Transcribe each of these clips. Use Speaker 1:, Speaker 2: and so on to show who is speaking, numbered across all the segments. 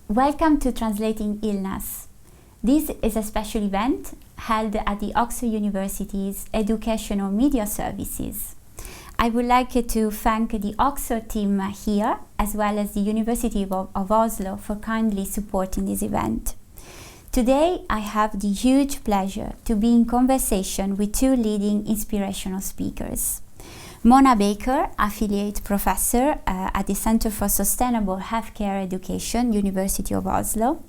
Speaker 1: Welcome to Translating Illness. This is a special event held at the Oxford University's Educational Media Services. I would like to thank the Oxford team here, as well as the University of Oslo, for kindly supporting this event. Today, I have the huge pleasure to be in conversation with two leading inspirational speakers. Mona Baker, Affiliate Professor at the Center for Sustainable Healthcare Education, University of Oslo.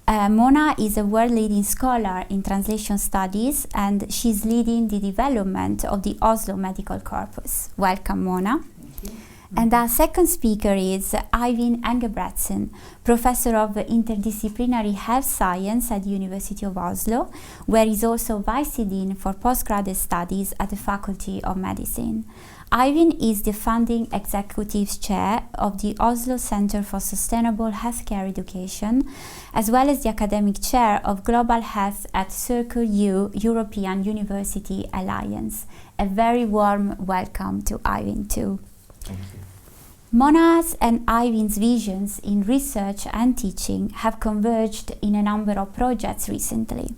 Speaker 1: Mona is a world-leading scholar in translation studies, and she's leading the development of the Oslo Medical Corpus. Welcome, Mona.
Speaker 2: Thank you.
Speaker 1: And our second speaker is Eivind Engebretsen, Professor of Interdisciplinary Health Science at the University of Oslo, where he's also Vice Dean for Postgraduate Studies at the Faculty of Medicine. Eivind is the founding Executive Chair of the Oslo Center for Sustainable Healthcare Education, as well as the Academic Chair of Global Health at Circle U European University Alliance. A very warm welcome to Eivind too.
Speaker 2: Thank you.
Speaker 1: Mona's and Eivind's visions in research and teaching have converged in a number of projects recently.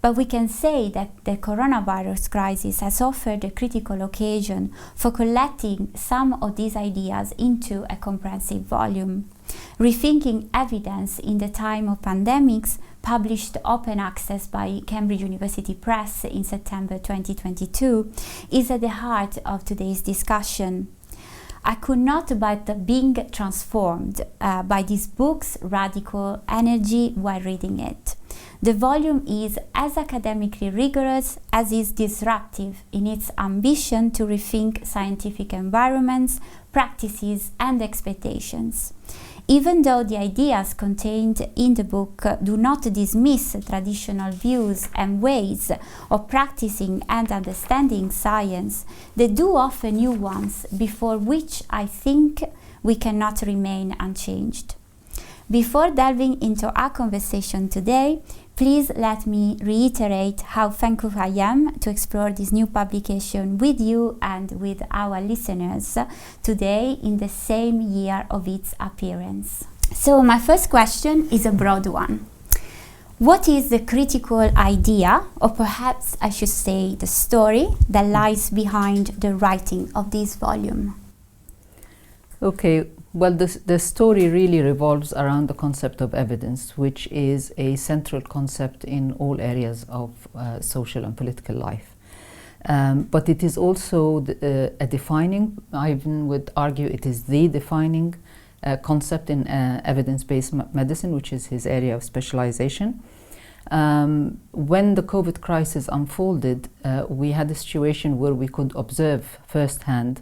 Speaker 1: But we can say that the coronavirus crisis has offered a critical occasion for collecting some of these ideas into a comprehensive volume. Rethinking Evidence in the Time of Pandemics, published open access by Cambridge University Press in September 2022, is at the heart of today's discussion. I could not but being transformed by this book's radical energy while reading it. The volume is as academically rigorous as is disruptive in its ambition to rethink scientific environments, practices, and expectations. Even though the ideas contained in the book do not dismiss traditional views and ways of practicing and understanding science, they do offer new ones before which I think we cannot remain unchanged. Before delving into our conversation today, please let me reiterate how thankful I am to explore this new publication with you and with our listeners today in the same year of its appearance. So my first question is a broad one. What is the critical idea, or perhaps I should say the story, that lies behind the writing of this volume?
Speaker 2: Okay. Well, the story really revolves around the concept of evidence, which is a central concept in all areas of social and political life. But it is also a defining, I even would argue it is the defining concept in evidence-based medicine, which is his area of specialization. When the COVID crisis unfolded, we had a situation where we could observe firsthand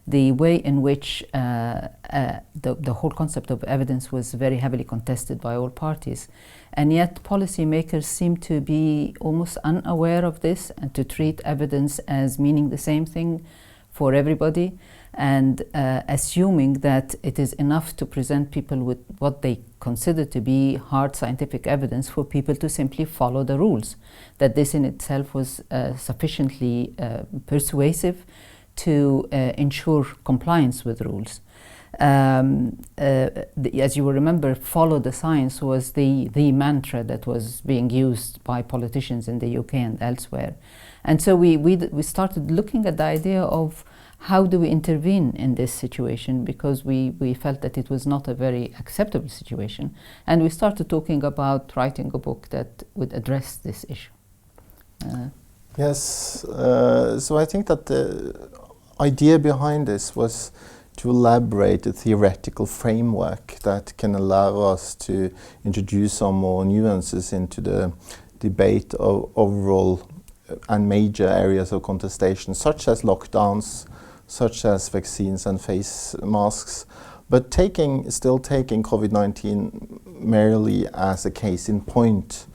Speaker 2: the way in which the whole concept of evidence was very heavily contested by all parties. And yet policymakers seem to be almost unaware of this and to treat evidence as meaning the same thing for everybody, and assuming that it is enough to present people with what they consider to be hard scientific evidence for people to simply follow the rules, that this in itself was sufficiently persuasive to ensure compliance with rules. As you will remember, follow the science was the mantra that was being used by politicians in the UK and elsewhere. And so we started looking at the idea of how do we intervene in this situation, because we felt that it was not a very acceptable situation. And we started talking about writing a book that would address this issue.
Speaker 3: Yes, so I think that the idea behind this was to elaborate a theoretical framework that can allow us to introduce some more nuances into the debate of overall and major areas of contestation, such as lockdowns, such as vaccines and face masks, but still taking COVID-19 merely as a case in point,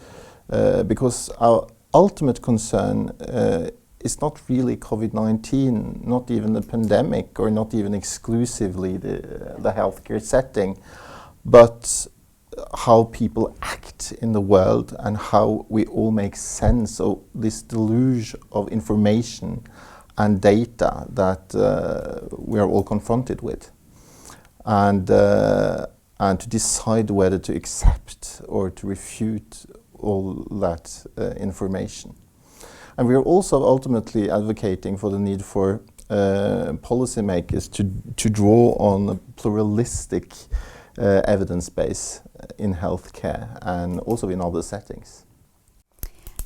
Speaker 3: because our ultimate concern is not really COVID-19, not even the pandemic, or not even exclusively the healthcare setting, but how people act in the world and how we all make sense of this deluge of information and data that we are all confronted with. And and to decide whether to accept or to refute all that information. And we are also ultimately advocating for the need for policymakers to draw on a pluralistic evidence base in healthcare and also in other settings.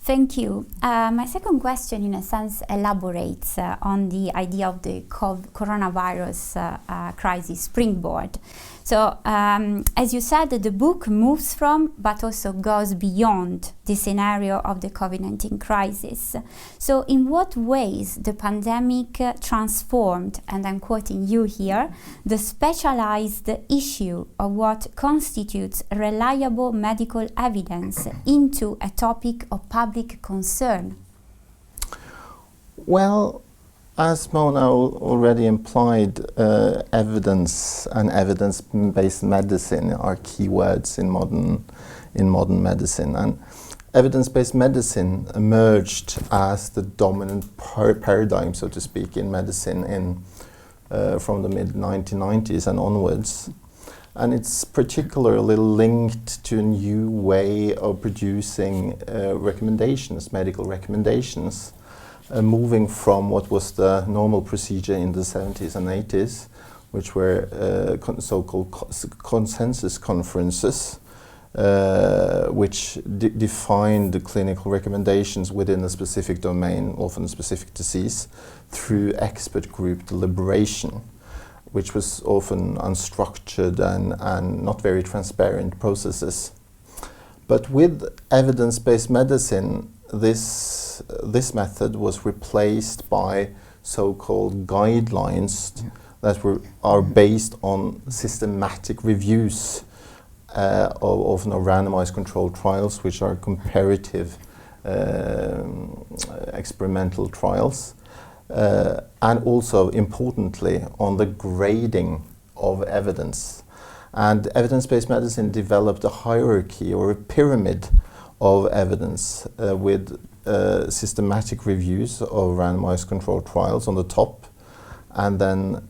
Speaker 1: Thank you. My second question, in a sense, elaborates on the idea of the coronavirus crisis springboard. So, as you said, the book moves from, but also goes beyond the scenario of the COVID-19 crisis. So, in what ways the pandemic transformed, and I'm quoting you here, the specialized issue of what constitutes reliable medical evidence into a topic of public concern?
Speaker 3: Well, as Mona already implied, evidence and evidence-based medicine are key words in modern medicine, and evidence-based medicine emerged as the dominant paradigm, so to speak, in medicine from the mid-1990s and onwards. And it's particularly linked to a new way of producing recommendations, medical recommendations, moving from what was the normal procedure in the 70s and 80s, which were so-called consensus conferences, which defined the clinical recommendations within a specific domain, often a specific disease, through expert group deliberation, which was often unstructured and not very transparent processes. But with evidence-based medicine, this method was replaced by so-called guidelines that are based on systematic reviews of randomized controlled trials, which are comparative experimental trials, and also, importantly, on the grading of evidence. And evidence-based medicine developed a hierarchy or a pyramid of evidence with systematic reviews of randomized controlled trials on the top, and then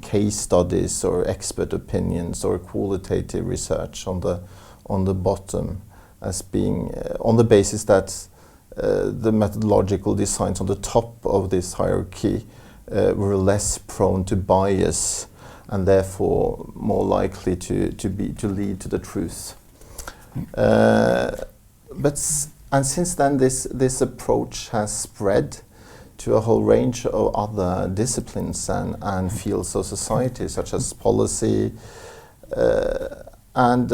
Speaker 3: case studies or expert opinions or qualitative research on the bottom, as being on the basis that the methodological designs on the top of this hierarchy were less prone to bias and therefore more likely to lead to the truth. And since then, this approach has spread to a whole range of other disciplines and fields of society, such as policy, and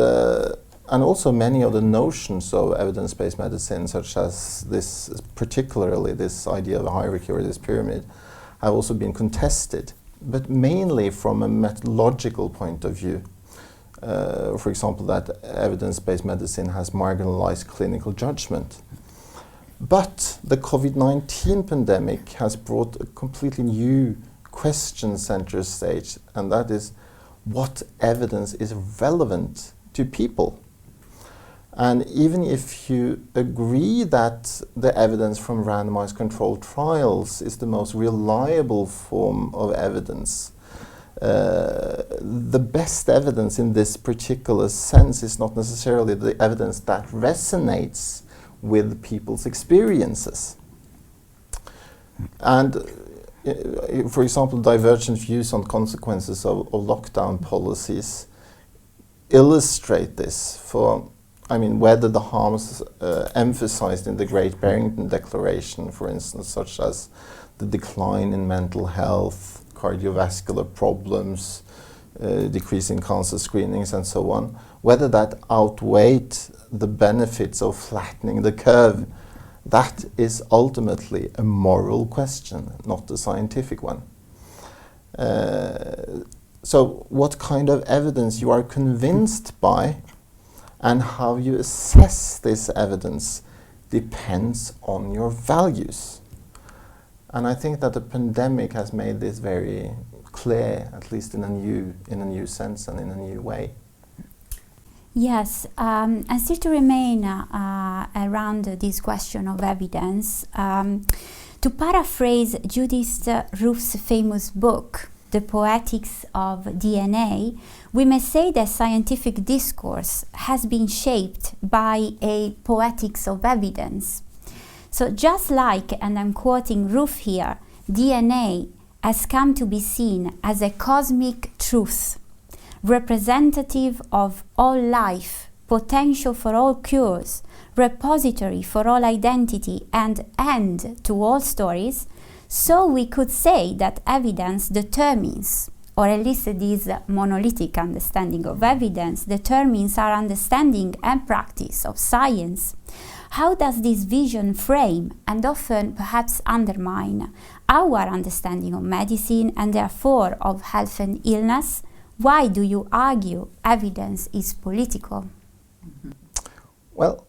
Speaker 3: also many of the notions of evidence-based medicine, such as this, particularly this idea of a hierarchy or this pyramid, have also been contested, but mainly from a methodological point of view. For example, that evidence-based medicine has marginalized clinical judgment. But the COVID-19 pandemic has brought a completely new question center stage, and that is what evidence is relevant to people. And even if you agree that the evidence from randomized controlled trials is the most reliable form of evidence, the best evidence in this particular sense is not necessarily the evidence that resonates with people's experiences. And for example, divergent views on consequences of lockdown policies illustrate this. Whether the harms emphasized in the Great Barrington Declaration, for instance, such as the decline in mental health, cardiovascular problems, decrease in cancer screenings and so on, whether that outweighed the benefits of flattening the curve, that is ultimately a moral question, not a scientific one. So what kind of evidence you are convinced by and how you assess this evidence depends on your values. And I think that the pandemic has made this very clear, at least in a new sense and in a new way.
Speaker 1: Yes, and still to remain around this question of evidence, to paraphrase Judith Roof's famous book, the poetics of DNA, we may say that scientific discourse has been shaped by a poetics of evidence. So just like, and I'm quoting Ruth here, DNA has come to be seen as a cosmic truth, representative of all life, potential for all cures, repository for all identity, and end to all stories, so we could say that evidence determines, or at least this monolithic understanding of evidence determines our understanding and practice of science. How does this vision frame and often perhaps undermine our understanding of medicine and therefore of health and illness? Why do you argue evidence is political?
Speaker 3: Well,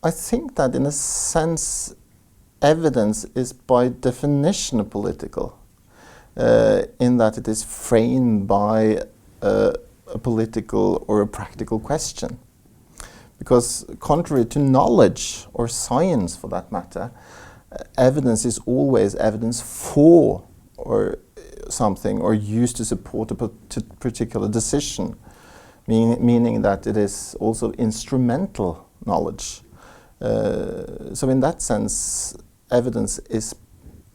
Speaker 3: I think that in a sense, evidence is by definition political, in that it is framed by a political or a practical question. Because contrary to knowledge, or science for that matter, evidence is always evidence for or something, or used to support a particular decision, meaning that it is also instrumental knowledge. So in that sense, evidence is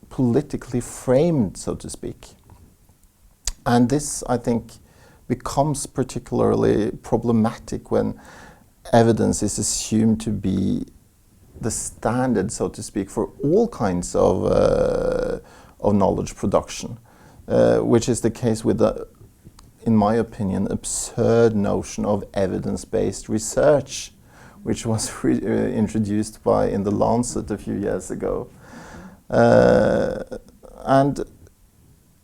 Speaker 3: politically framed, so to speak. And this, I think, becomes particularly problematic when evidence is assumed to be the standard, so to speak, for all kinds of knowledge production, which is the case with the, in my opinion, absurd notion of evidence-based research, which was introduced in the Lancet a few years ago. And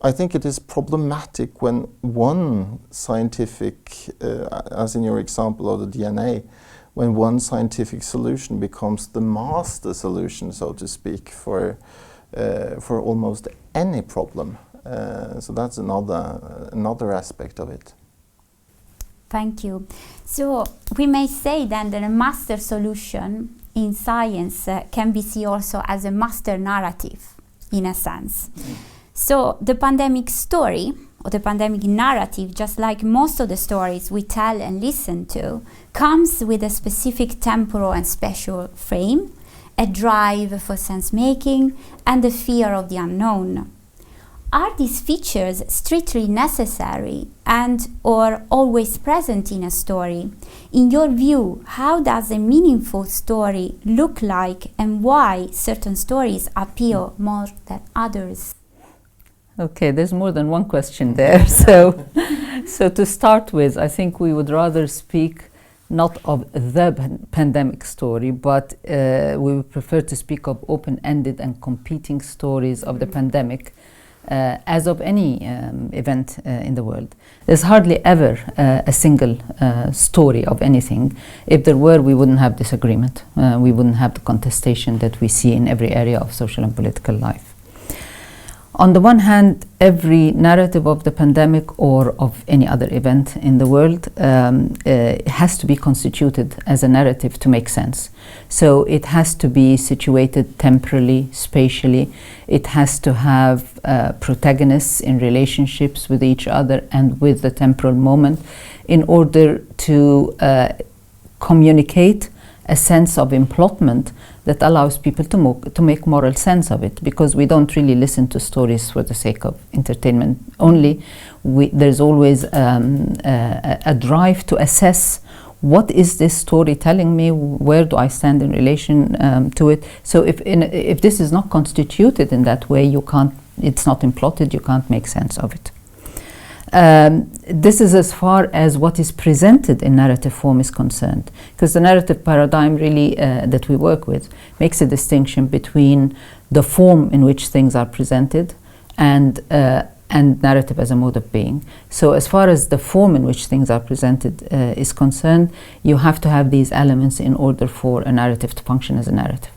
Speaker 3: I think it is problematic when one scientific, as in your example of the DNA, when one scientific solution becomes the master solution, so to speak, for almost any problem. So that's another aspect of it.
Speaker 1: Thank you. So we may say then that a master solution in science can be seen also as a master narrative, in a sense. So the pandemic story, or the pandemic narrative, just like most of the stories we tell and listen to, comes with a specific temporal and spatial frame, a drive for sense-making, and the fear of the unknown. Are these features strictly necessary and or always present in a story? In your view, how does a meaningful story look like, and why certain stories appeal more than others?
Speaker 2: Okay, there's more than one question there. So to start with, I think we would rather speak not of the pandemic story, but we would prefer to speak of open-ended and competing stories of the pandemic, as of any event in the world. There's hardly ever a single story of anything. If there were, we wouldn't have disagreement. We wouldn't have the contestation that we see in every area of social and political life. On the one hand, every narrative of the pandemic or of any other event in the world has to be constituted as a narrative to make sense. So it has to be situated temporally, spatially. It has to have protagonists in relationships with each other and with the temporal moment in order to communicate a sense of implotment that allows people to make moral sense of it, because we don't really listen to stories for the sake of entertainment only. There's always a drive to assess, what is this story telling me? Where do I stand in relation to it? So if this is not constituted in that way, it's not implotted, you can't make sense of it. This is as far as what is presented in narrative form is concerned, because the narrative paradigm really that we work with makes a distinction between the form in which things are presented and narrative as a mode of being. So as far as the form in which things are presented is concerned, you have to have these elements in order for a narrative to function as a narrative.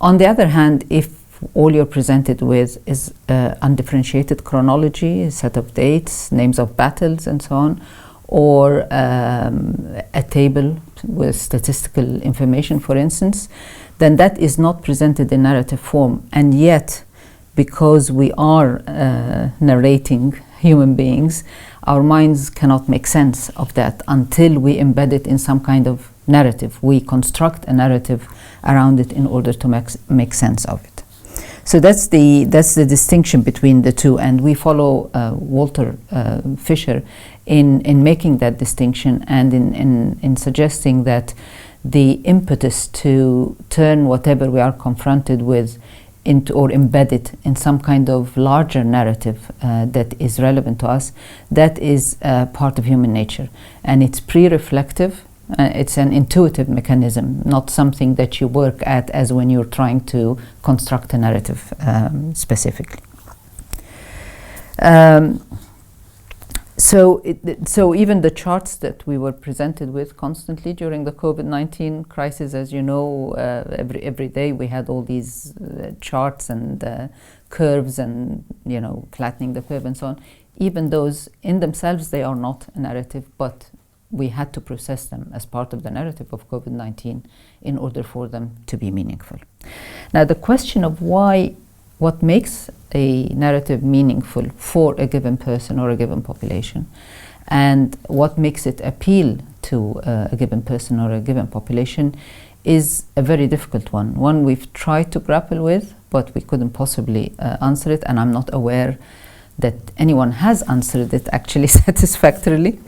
Speaker 2: On the other hand, if all you're presented with is undifferentiated chronology, a set of dates, names of battles and so on, or a table with statistical information, for instance, then that is not presented in narrative form. And yet, because we are narrating human beings, our minds cannot make sense of that until we embed it in some kind of narrative. We construct a narrative around it in order to make sense of it. So that's the distinction between the two, and we follow Walter Fisher in making that distinction, and in suggesting that the impetus to turn whatever we are confronted with into, or embed it in some kind of larger narrative that is relevant to us, that is part of human nature, and it's pre-reflective. It's an intuitive mechanism, not something that you work at as when you're trying to construct a narrative specifically. So even the charts that we were presented with constantly during the COVID-19 crisis, as you know, every day we had all these charts and curves and, you know, flattening the curve and so on. Even those in themselves, they are not a narrative, but we had to process them as part of the narrative of COVID-19 in order for them to be meaningful. Now, the question of what makes a narrative meaningful for a given person or a given population, and what makes it appeal to a given person or a given population, is a very difficult one we've tried to grapple with, but we couldn't possibly answer it, and I'm not aware that anyone has answered it actually satisfactorily.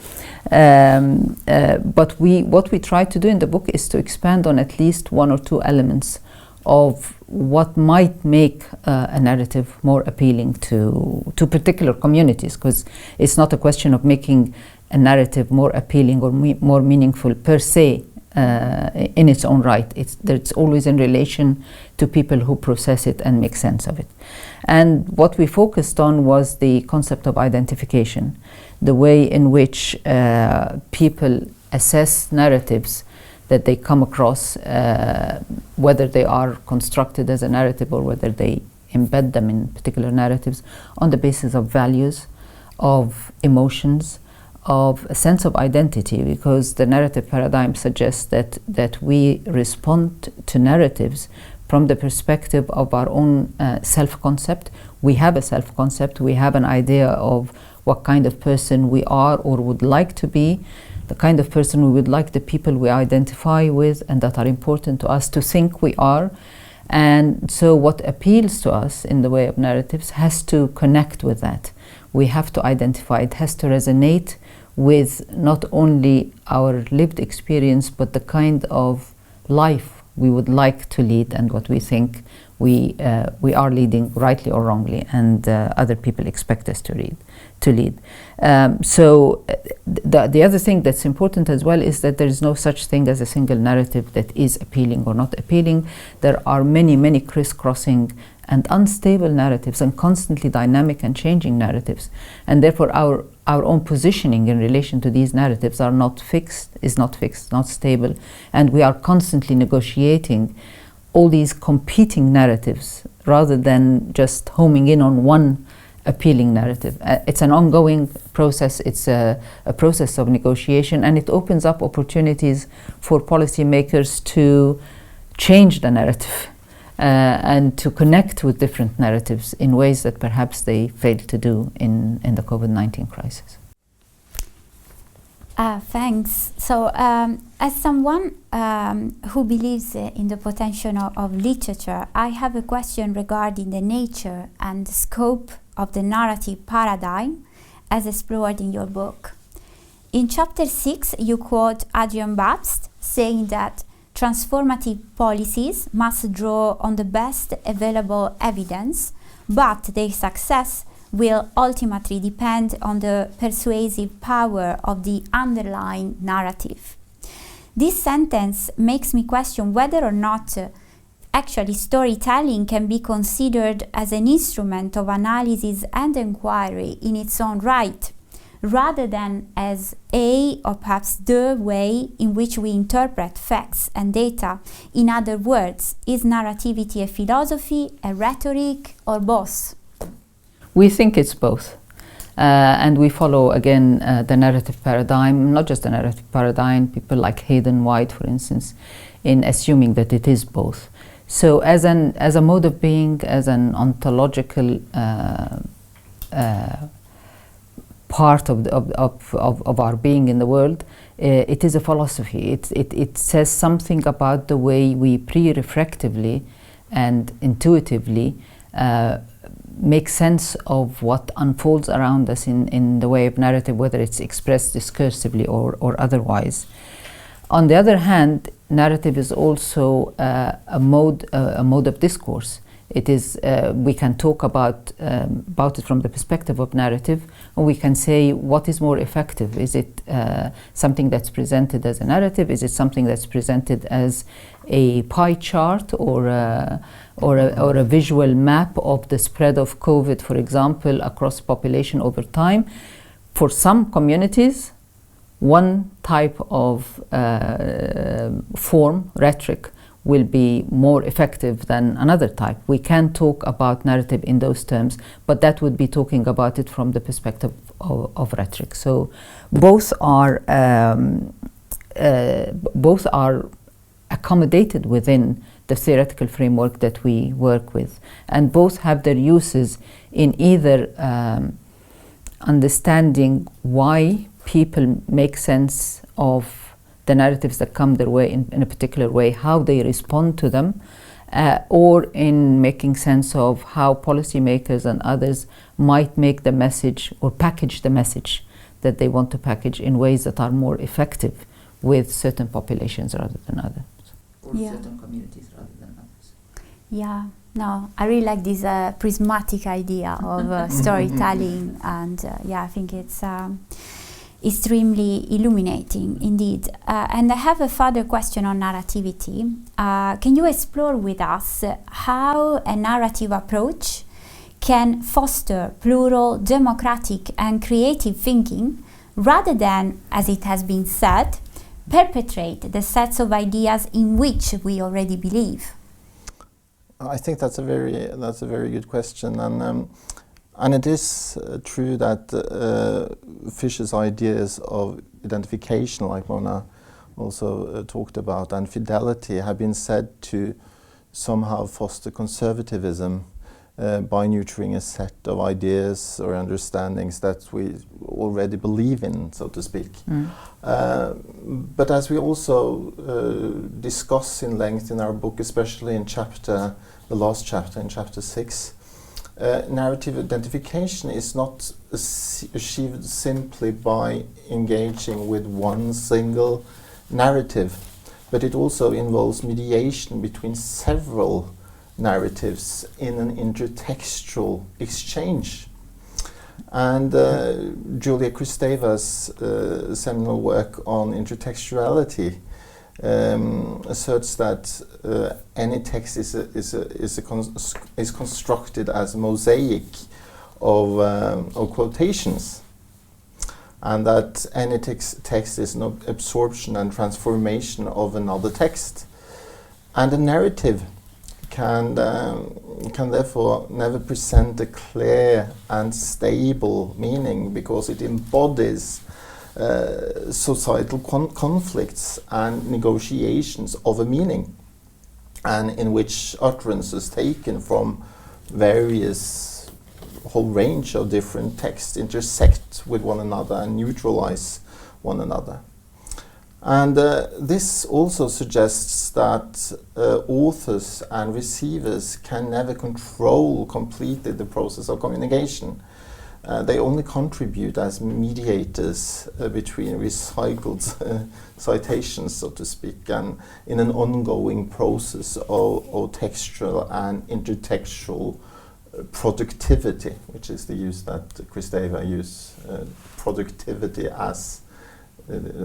Speaker 2: But what we try to do in the book is to expand on at least one or two elements of what might make a narrative more appealing to particular communities, because it's not a question of making a narrative more appealing or more meaningful per se in its own right. It's always in relation to people who process it and make sense of it. And what we focused on was the concept of identification, the way in which people assess narratives that they come across, whether they are constructed as a narrative or whether they embed them in particular narratives on the basis of values, of emotions, of a sense of identity, because the narrative paradigm suggests that we respond to narratives from the perspective of our own self-concept. We have a self-concept, we have an idea of what kind of person we are or would like to be, the kind of person we would like the people we identify with and that are important to us to think we are. And so what appeals to us in the way of narratives has to connect with that. We have to identify, it has to resonate with not only our lived experience, but the kind of life we would like to lead and what we think we are leading, rightly or wrongly, and other people expect us to lead. So the other thing that's important as well is that there is no such thing as a single narrative that is appealing or not appealing. There are many crisscrossing and unstable narratives and constantly dynamic and changing narratives, and therefore our own positioning in relation to these narratives are not fixed, not stable, and we are constantly negotiating all these competing narratives rather than just homing in on one appealing narrative. It's an ongoing process, it's a process of negotiation, and it opens up opportunities for policymakers to change the narrative and to connect with different narratives in ways that perhaps they failed to do in the COVID-19 crisis.
Speaker 1: Thanks. So, as someone who believes in the potential of literature, I have a question regarding the nature and the scope of the narrative paradigm as explored in your book. In chapter 6, you quote Adrian Babst saying that transformative policies must draw on the best available evidence, but their success will ultimately depend on the persuasive power of the underlying narrative. This sentence makes me question whether or not actually storytelling can be considered as an instrument of analysis and inquiry in its own right, rather than as a or perhaps the way in which we interpret facts and data. In other words, is narrativity a philosophy, a rhetoric, or both?
Speaker 2: We think it's both. And we follow, again, the narrative paradigm, not just the narrative paradigm, people like Hayden White, for instance, in assuming that it is both. So as a mode of being, as an ontological part of our being in the world. It is a philosophy. It says something about the way we pre-reflectively and intuitively make sense of what unfolds around us in the way of narrative, whether it's expressed discursively or otherwise. On the other hand, narrative is also a mode of discourse. It is we can talk about it from the perspective of narrative, and we can say what is more effective. Is it something that's presented as a narrative? Is it something that's presented as a pie chart or a visual map of the spread of COVID, for example, across population over time? For some communities, one type of form, rhetoric, will be more effective than another type. We can talk about narrative in those terms, but that would be talking about it from the perspective of rhetoric. So both are accommodated within the theoretical framework that we work with, and both have their uses in either understanding why people make sense of the narratives that come their way in a particular way, how they respond to them, or in making sense of how policymakers and others might make the message or package the message that they want to package in ways that are more effective with certain populations rather than others, or certain communities rather than others.
Speaker 1: Yeah, no, I really like this prismatic idea of storytelling, and I think it's extremely illuminating indeed. And I have a further question on narrativity. Can you explore with us how a narrative approach can foster plural, democratic and creative thinking rather than, as it has been said, perpetrate the sets of ideas in which we already believe?
Speaker 3: I think that's a very good question, and it is true that Fisher's ideas of identification, like Mona also talked about, and fidelity have been said to somehow foster conservatism by nurturing a set of ideas or understandings that we already believe in, so to speak. But as we also discuss in length in our book, especially in the last chapter, in chapter 6, narrative identification is not achieved simply by engaging with one single narrative, but it also involves mediation between several narratives in an intertextual exchange. And Julia Kristeva's seminal work on intertextuality asserts that any text is constructed as a mosaic of quotations, and that any text is an absorption and transformation of another text. And a narrative can therefore never present a clear and stable meaning, because it embodies societal conflicts and negotiations of a meaning, and in which utterances taken from various whole range of different texts intersect with one another and neutralize one another. And this also suggests that authors and receivers can never control completely the process of communication. They only contribute as mediators between recycled citations, so to speak, and in an ongoing process of textual and intertextual productivity, which is the use that Kristeva uses, productivity as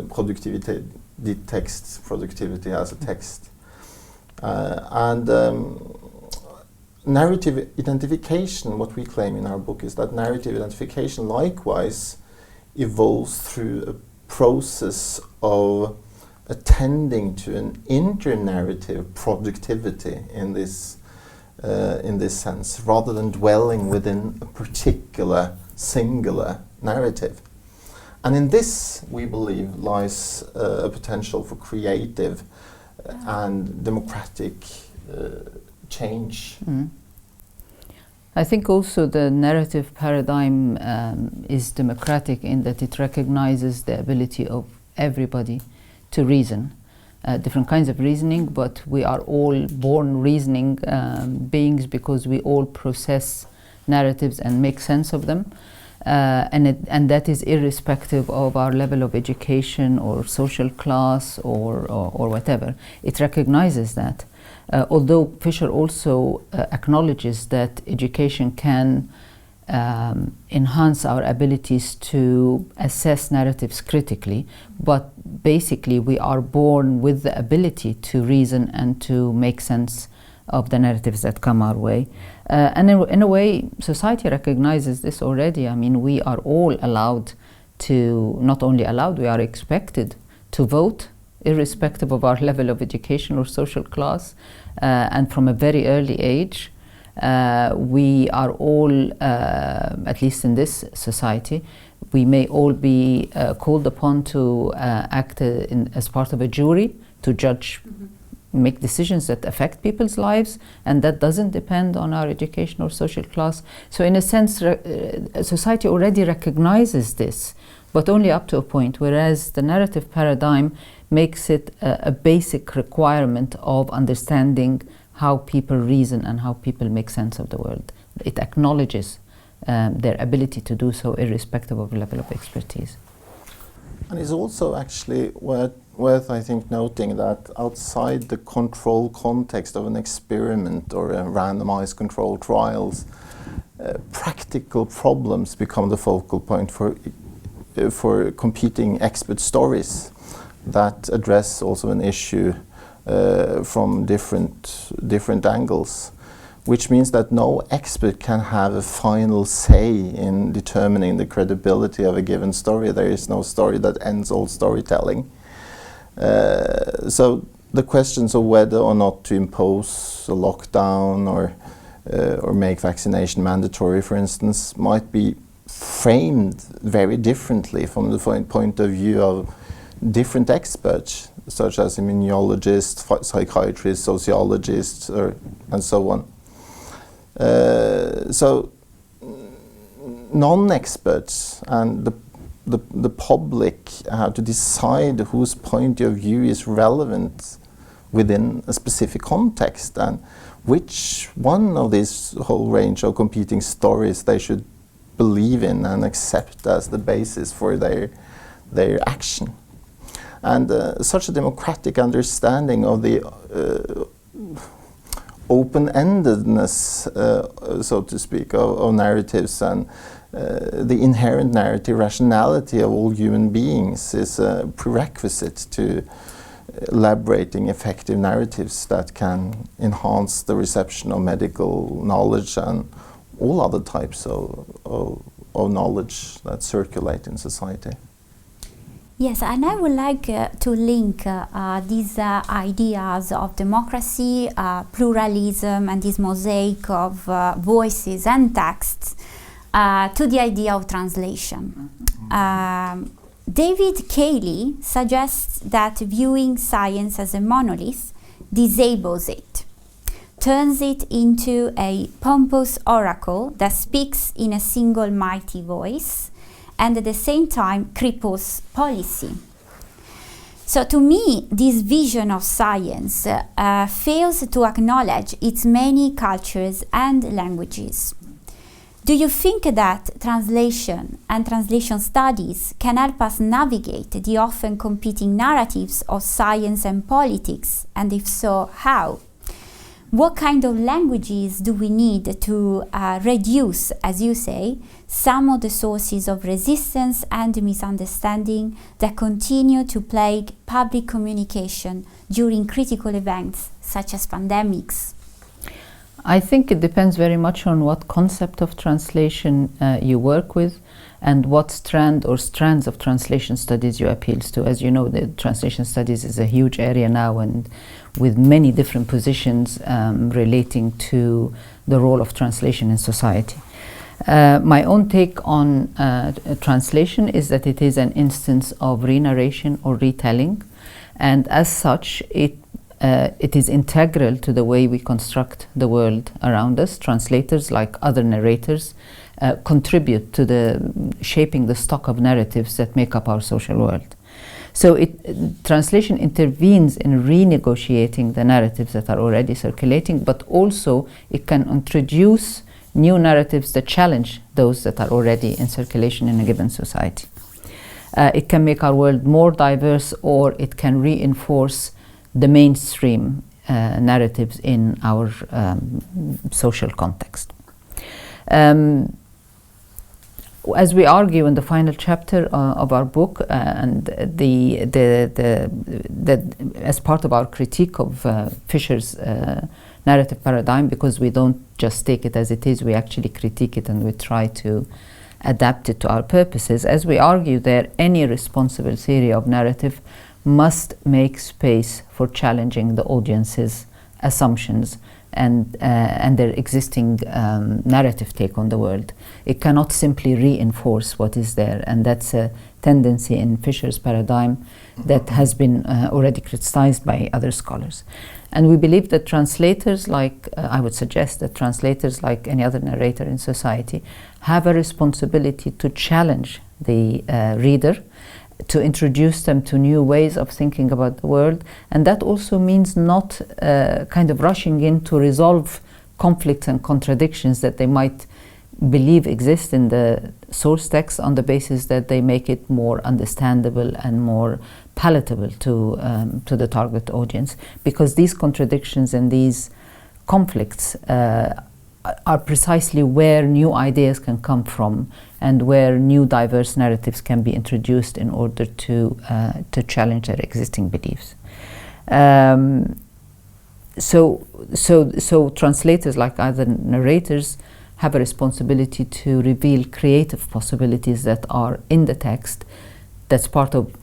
Speaker 3: productivity, the text, productivity as a text. Narrative identification, what we claim in our book is that narrative identification likewise evolves through a process of attending to an inter-narrative productivity in this sense, rather than dwelling within a particular singular narrative. And in this, we believe, lies a potential for creative and democratic change.
Speaker 2: I think also the narrative paradigm is democratic in that it recognizes the ability of everybody to reason. Different kinds of reasoning, but we are all born reasoning beings because we all process narratives and make sense of them. And that is irrespective of our level of education or social class or whatever. It recognizes that. Although Fisher also acknowledges that education can enhance our abilities to assess narratives critically, but basically we are born with the ability to reason and to make sense of the narratives that come our way. And in a way, society recognizes this already. I mean, we are all allowed to, not only allowed, we are expected to vote, irrespective of our level of education or social class, and from a very early age. We are all, at least in this society, we may all be called upon to act as part of a jury to judge, make decisions that affect people's lives, and that doesn't depend on our education or social class. So in a sense, society already recognizes this, but only up to a point, whereas the narrative paradigm makes it a basic requirement of understanding how people reason and how people make sense of the world. It acknowledges their ability to do so irrespective of level of expertise.
Speaker 3: And it's also actually worth, I think, noting that outside the control context of an experiment or a randomized control trials, practical problems become the focal point for competing expert stories that address also an issue from different angles, which means that no expert can have a final say in determining the credibility of a given story. There is no story that ends all storytelling. So the questions of whether or not to impose a lockdown or make vaccination mandatory, for instance, might be framed very differently from the point of view of different experts, such as immunologists, psychiatrists, sociologists, and so on. So non-experts and the public have to decide whose point of view is relevant within a specific context and which one of this whole range of competing stories they should believe in and accept as the basis for their action. And such a democratic understanding of the open-endedness, so to speak, of narratives and the inherent narrative rationality of all human beings is a prerequisite to elaborating effective narratives that can enhance the reception of medical knowledge and all other types of knowledge that circulate in society.
Speaker 1: Yes, and I would like to link these ideas of democracy, pluralism, and this mosaic of voices and texts to the idea of translation. David Cayley suggests that viewing science as a monolith disables it, turns it into a pompous oracle that speaks in a single mighty voice, and at the same time cripples policy. So to me, this vision of science fails to acknowledge its many cultures and languages. Do you think that translation and translation studies can help us navigate the often competing narratives of science and politics, and if so, how? What kind of languages do we need to reduce, as you say, some of the sources of resistance and misunderstanding that continue to plague public communication during critical events such as pandemics?
Speaker 2: I think it depends very much on what concept of translation you work with and what strand or strands of translation studies you appeal to. As you know, the translation studies is a huge area now, and with many different positions relating to the role of translation in society. My own take on translation is that it is an instance of re-narration or retelling, and as such it it is integral to the way we construct the world around us. Translators, like other narrators, contribute to the shaping the stock of narratives that make up our social world. So translation intervenes in renegotiating the narratives that are already circulating, but also it can introduce new narratives that challenge those that are already in circulation in a given society. It can make our world more diverse, or it can reinforce the mainstream narratives in our social context. As we argue in the final chapter of our book, and as part of our critique of Fisher's narrative paradigm, because we don't just take it as it is, we actually critique it and we try to adapt it to our purposes. As we argue there, any responsible theory of narrative must make space for challenging the audience's assumptions and their existing narrative take on the world. It cannot simply reinforce what is there, and that's a tendency in Fisher's paradigm that has been already criticized by other scholars. And we believe that translators, I would suggest that translators, like any other narrator in society, have a responsibility to challenge the reader, to introduce them to new ways of thinking about the world. And that also means not kind of rushing in to resolve conflicts and contradictions that they might believe exist in the source text, on the basis that they make it more understandable and more palatable to the target audience, because these contradictions and these conflicts are precisely where new ideas can come from, and where new diverse narratives can be introduced in order to challenge their existing beliefs. So translators, like other narrators, have a responsibility to reveal creative possibilities that are in the text. That's part of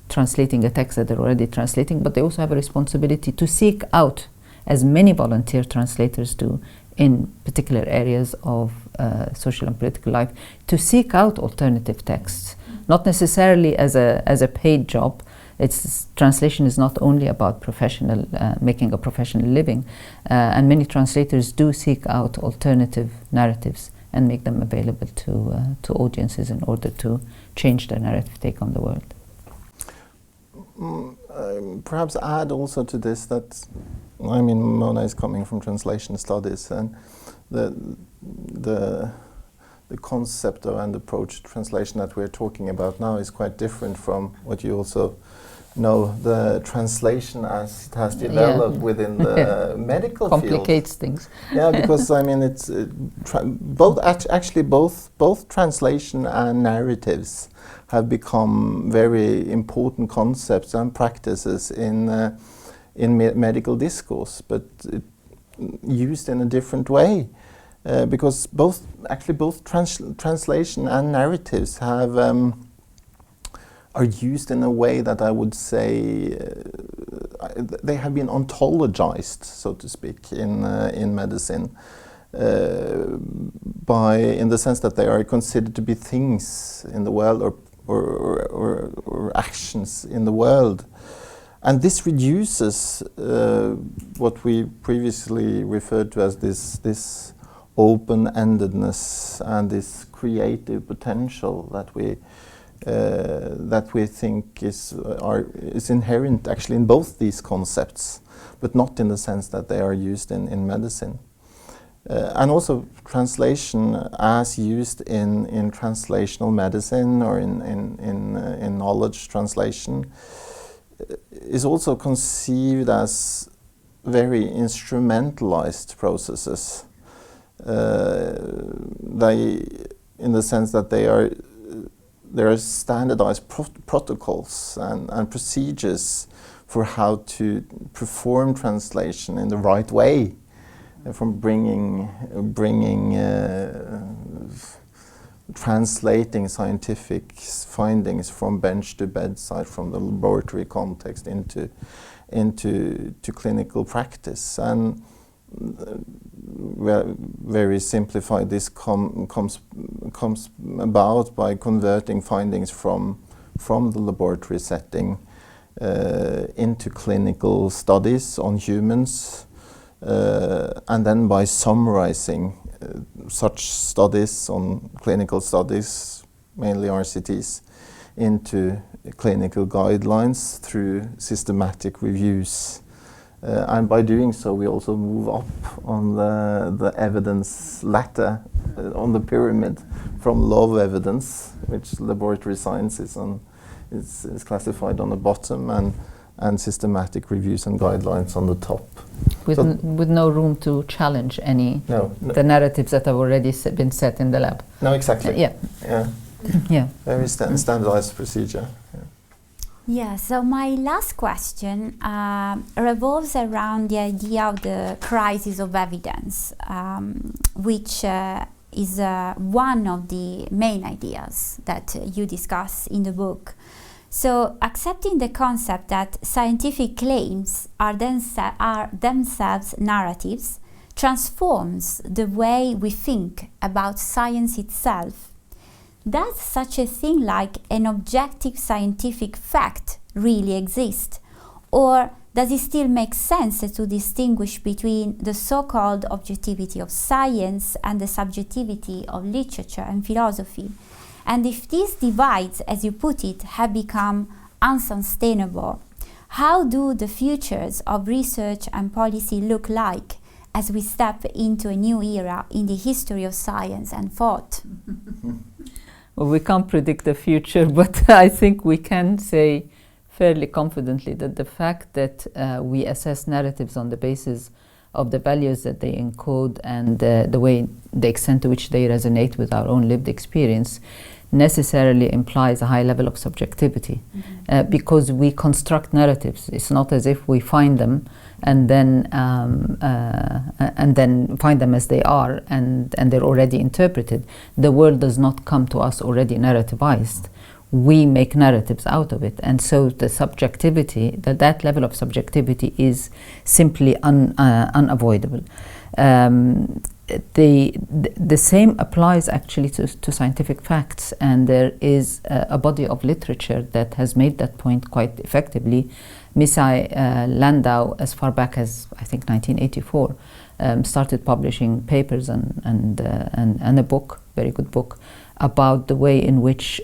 Speaker 2: translating a text that they're already translating, but they also have a responsibility to seek out, as many volunteer translators do in particular areas of social and political life, to seek out alternative texts, not necessarily as a paid job. Translation is not only about making a professional living, and many translators do seek out alternative narratives and make them available to audiences in order to change their narrative take on the world.
Speaker 3: Perhaps add also to this that, I mean, Mona is coming from translation studies, and the concept and approach to translation that we're talking about now is quite different from what you also know, the translation as it has developed within the medical field.
Speaker 2: Complicates things.
Speaker 3: Yeah, because I mean, it's both translation and narratives have become very important concepts and practices in medical discourse, but used in a different way, because both translation and narratives are used in a way that I would say they have been ontologized, so to speak, in medicine, in the sense that they are considered to be things in the world or actions in the world. And this reduces what we previously referred to as this open-endedness and this creative potential that we think is inherent actually in both these concepts, but not in the sense that they are used in medicine. And also translation as used in translational medicine or in knowledge translation is also conceived as very instrumentalized processes. In the sense that there are standardized protocols and procedures for how to perform translation in the right way, from bringing translating scientific findings from bench to bedside, from the laboratory context into clinical practice. And very simplified, this comes about by converting findings from the laboratory setting into clinical studies on humans, and then by summarizing such studies on clinical studies, mainly RCTs, into clinical guidelines through systematic reviews. And by doing so, we also move up on the evidence ladder, on the pyramid, from low evidence, which laboratory science is classified on the bottom, and systematic reviews and guidelines on the top.
Speaker 2: With no room to challenge any the narratives that have already been set in the lab.
Speaker 3: No, exactly.
Speaker 2: Yeah. Yeah.
Speaker 3: Very standardized procedure.
Speaker 1: Yeah, so my last question revolves around the idea of the crisis of evidence, which is one of the main ideas that you discuss in the book. So, accepting the concept that scientific claims are themselves narratives transforms the way we think about science itself. Does such a thing like an objective scientific fact really exist? Or does it still make sense to distinguish between the so-called objectivity of science and the subjectivity of literature and philosophy? And if these divides, as you put it, have become unsustainable, how do the futures of research and policy look like as we step into a new era in the history of science and thought?
Speaker 2: Well, we can't predict the future, but I think we can say fairly confidently that the fact that we assess narratives on the basis of the values that they encode and the extent to which they resonate with our own lived experience necessarily implies a high level of subjectivity, because we construct narratives. It's not as if we find them and then find them as they are and they're already interpreted. The world does not come to us already narrativized. We make narratives out of it, and so the subjectivity, that level of subjectivity, is simply unavoidable. The same applies actually to scientific facts, and there is a body of literature that has made that point quite effectively. Misai Landau, as far back as I think 1984, started publishing papers and a book, very good book, about the way in which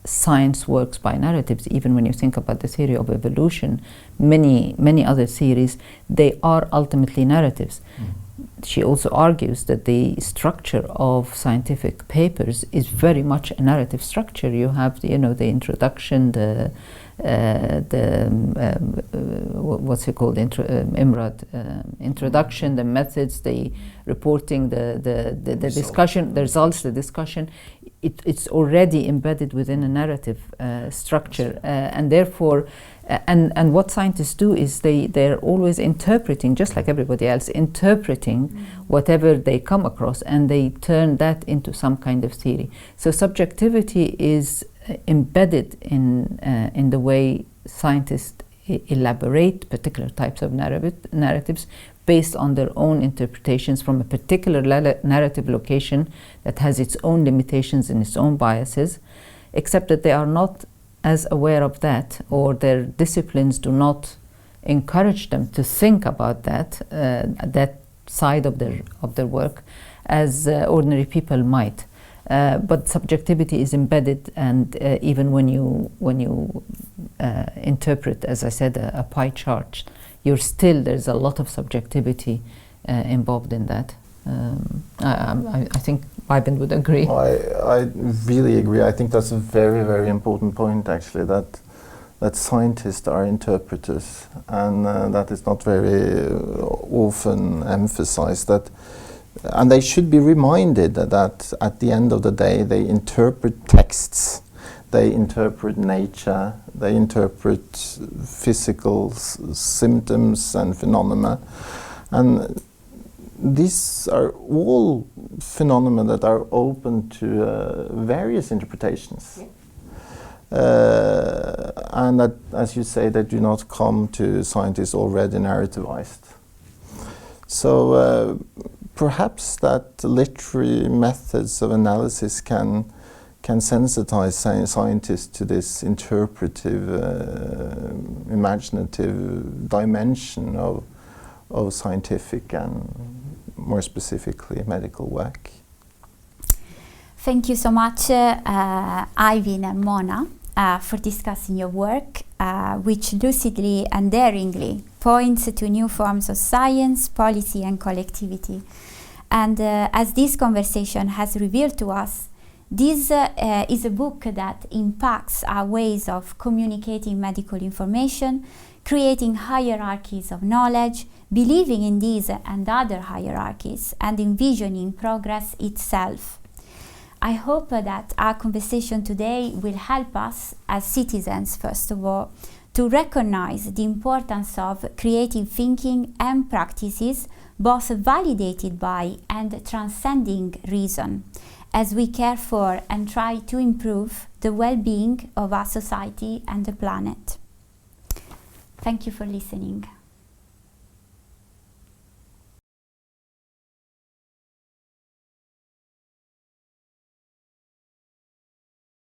Speaker 2: science works by narratives. Even when you think about the theory of evolution, many other theories, they are ultimately narratives. She also argues that the structure of scientific papers is very much a narrative structure. You have the introduction, what's it called, introduction, the methods, the reporting, the discussion, the results, the discussion. It's already embedded within a narrative structure, and therefore, and what scientists do is they're always interpreting, just like everybody else, interpreting whatever they come across, and they turn that into some kind of theory. So subjectivity is embedded in the way scientists elaborate particular types of narratives based on their own interpretations from a particular narrative location that has its own limitations and its own biases, except that they are not as aware of that, or their disciplines do not encourage them to think about that side of their work as ordinary people might. But subjectivity is embedded, and even when you interpret, as I said, a pie chart, there's a lot of subjectivity involved in that. I think Eivind would agree.
Speaker 3: I really agree. I think that's a very, very important point, actually, that scientists are interpreters, and that is not very often emphasized. And they should be reminded that at the end of the day, they interpret texts, they interpret nature, they interpret physical symptoms and phenomena. And these are all phenomena that are open to various interpretations. And that, as you say, they do not come to scientists already narrativized. So perhaps that literary methods of analysis can can sensitize scientists to this interpretive, imaginative dimension of scientific and more specifically medical work.
Speaker 1: Thank you so much, Eivind and Mona, for discussing your work, which lucidly and daringly points to new forms of science, policy and collectivity. And as this conversation has revealed to us, this is a book that impacts our ways of communicating medical information, creating hierarchies of knowledge, believing in these and other hierarchies, and envisioning progress itself. I hope that our conversation today will help us as citizens, first of all, to recognize the importance of creative thinking and practices, both validated by and transcending reason, as we care for and try to improve the well-being of our society and the planet. Thank you for listening.